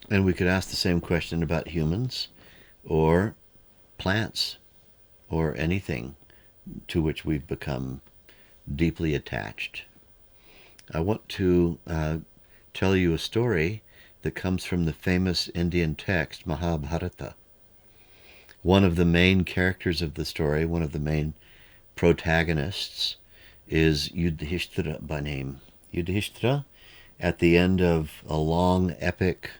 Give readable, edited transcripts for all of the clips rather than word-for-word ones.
And we could ask the same question about humans or plants or anything to which we've become deeply attached. I want to tell you a story that comes from the famous Indian text Mahabharata. One of the main characters of the story, one of the main protagonists, is Yudhisthira by name. Yudhisthira, at the end of a long epic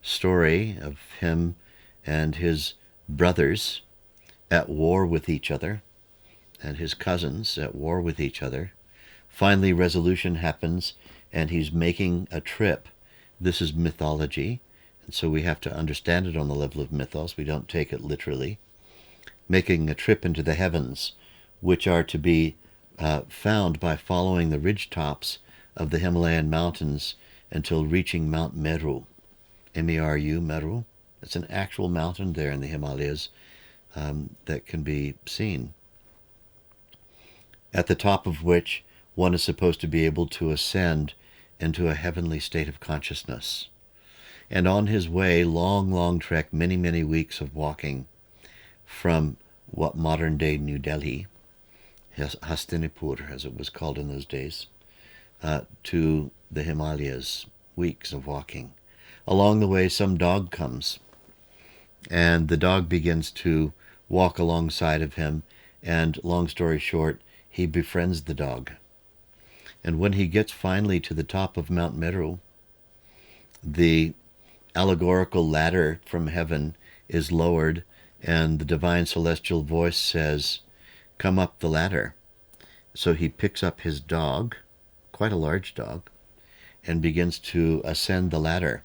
story of him and his brothers at war with each other, and his cousins at war with each other, finally resolution happens and he's making a trip. This is mythology, and so we have to understand it on the level of mythos. We don't take it literally. Making a trip into the heavens, which are to be found by following the ridge tops of the Himalayan Mountains until reaching Mount Meru. M-E-R-U, Meru. It's an actual mountain there in the Himalayas that can be seen, at the top of which one is supposed to be able to ascend into a heavenly state of consciousness. And on his way, long trek, many weeks of walking from what modern-day New Delhi, Hastinapur as it was called in those days, to the Himalayas, weeks of walking. Along the way, some dog comes, and the dog begins to walk alongside of him, and long story short, he befriends the dog. And when he gets finally to the top of Mount Meru, the allegorical ladder from heaven is lowered, and the divine celestial voice says, "Come up the ladder." So he picks up his dog, quite a large dog, and begins to ascend the ladder.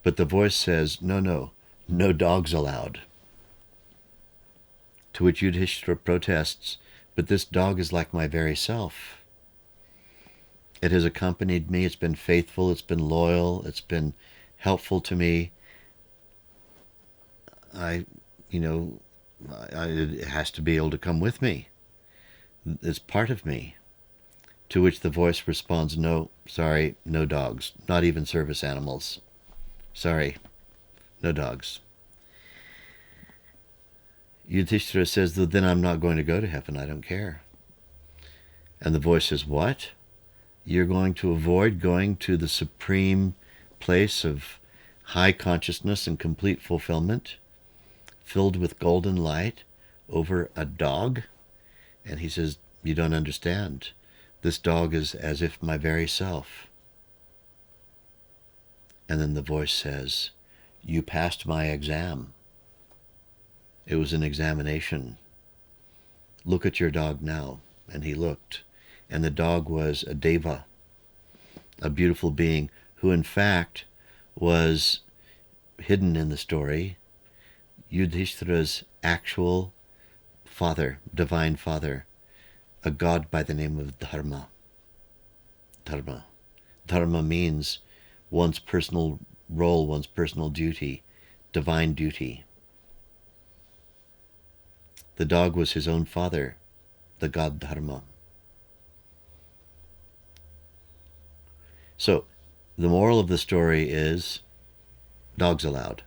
But the voice says, no dogs allowed. To which Yudhishthira protests, "But this dog is like my very self. It has accompanied me, it's been faithful, it's been loyal, it's been helpful to me. It has to be able to come with me. It's part of me." To which the voice responds, "No, sorry, no dogs, not even service animals. Sorry, no dogs." Yudhishthira says, "Then I'm not going to go to heaven, I don't care." And the voice says, "What? You're going to avoid going to the supreme place of high consciousness and complete fulfillment, filled with golden light, over a dog?" And he says, "You don't understand. This dog is as if my very self." And then the voice says, "You passed my exam. It was an examination. Look at your dog now." And he looked, and the dog was a deva, a beautiful being who in fact was hidden in the story, Yudhishthira's actual father, divine father, a god by the name of Dharma. Dharma means one's personal role, one's personal duty, divine duty. The dog was his own father, the god Dharma. So, the moral of the story is, dogs allowed.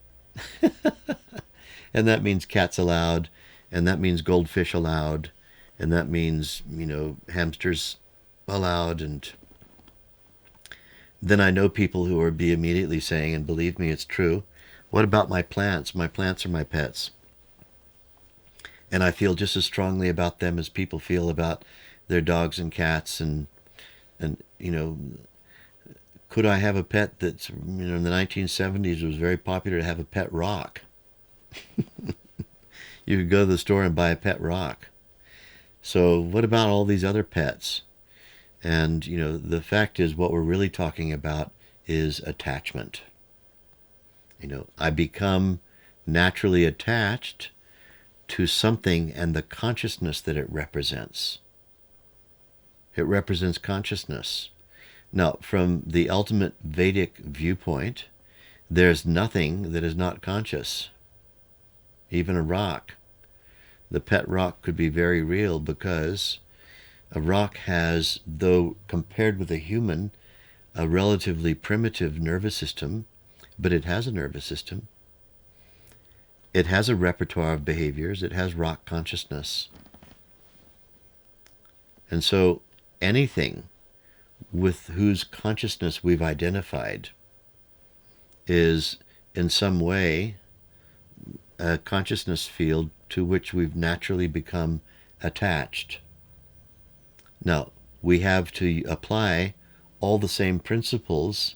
And that means cats allowed, and that means goldfish allowed, and that means, hamsters allowed. And then I know people who would be immediately saying, and believe me, it's true, "What about my plants? My plants are my pets." And I feel just as strongly about them as people feel about their dogs and cats. And could I have a pet that's, in the 1970s, it was very popular to have a pet rock. You could go to the store and buy a pet rock. So what about all these other pets? And, the fact is, what we're really talking about is attachment. I become naturally attached to something and the consciousness that it represents. It represents consciousness. Now, from the ultimate Vedic viewpoint, there's nothing that is not conscious. Even a rock. The pet rock could be very real because a rock has, though compared with a human, a relatively primitive nervous system, but it has a nervous system. It has a repertoire of behaviors. It has rock consciousness. And so anything with whose consciousness we've identified is in some way a consciousness field to which we've naturally become attached. Now, we have to apply all the same principles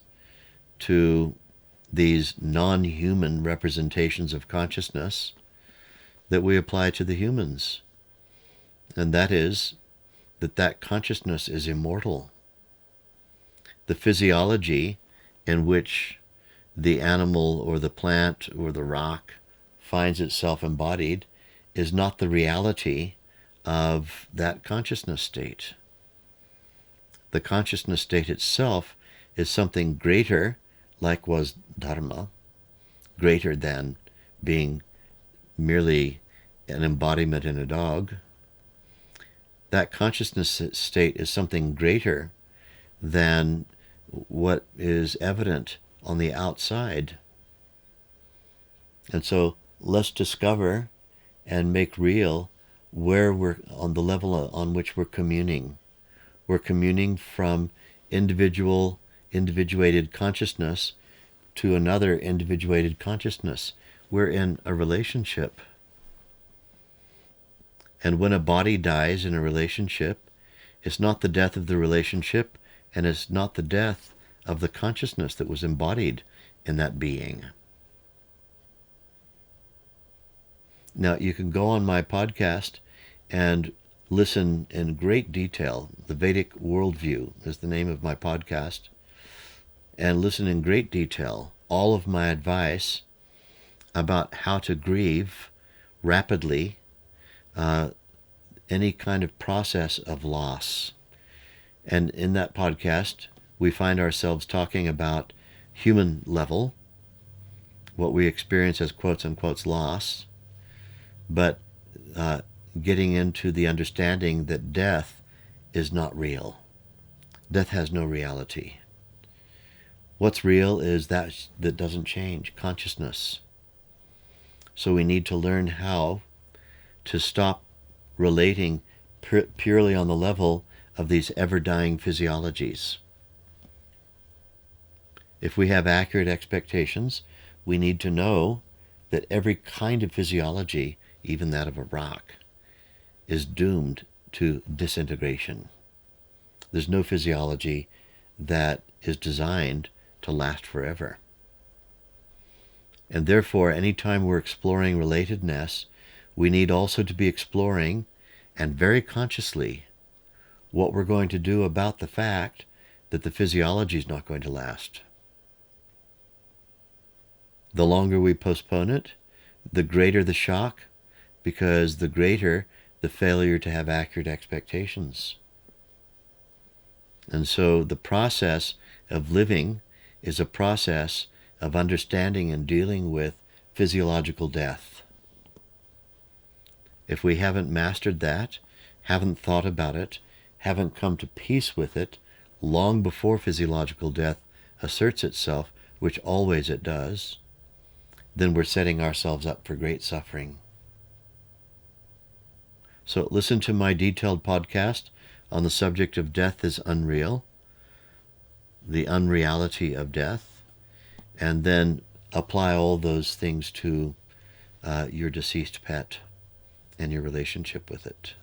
to these non-human representations of consciousness that we apply to the humans. And that is that consciousness is immortal. The physiology in which the animal or the plant or the rock finds itself embodied is not the reality of that consciousness state. The consciousness state itself is something greater, like was Dharma, greater than being merely an embodiment in a dog. That consciousness state is something greater than what is evident on the outside. And so let's discover and make real where we're on the level on which we're communing. We're communing from individuated consciousness to another individuated consciousness. We're in a relationship. And when a body dies in a relationship, it's not the death of the relationship, and it's not the death of the consciousness that was embodied in that being. Now, you can go on my podcast and listen in great detail. The Vedic Worldview is the name of my podcast. And listen in great detail all of my advice about how to grieve rapidly any kind of process of loss. And in that podcast, we find ourselves talking about human level, what we experience as quotes unquote loss, but getting into the understanding that death is not real. Death has no reality. What's real is that doesn't change, consciousness. So we need to learn how to stop relating purely on the level of these ever-dying physiologies. If we have accurate expectations, we need to know that every kind of physiology, even that of a rock, is doomed to disintegration. There's no physiology that is designed to last forever. And therefore, anytime we're exploring relatedness, we need also to be exploring, and very consciously, what we're going to do about the fact that the physiology is not going to last. The longer we postpone it, the greater the shock, because the greater the failure to have accurate expectations. And so the process of living is a process of understanding and dealing with physiological death. If we haven't mastered that, haven't thought about it, haven't come to peace with it, long before physiological death asserts itself, which always it does, then we're setting ourselves up for great suffering. So listen to my detailed podcast on the subject of death is unreal, the unreality of death, and then apply all those things to your deceased pet and your relationship with it.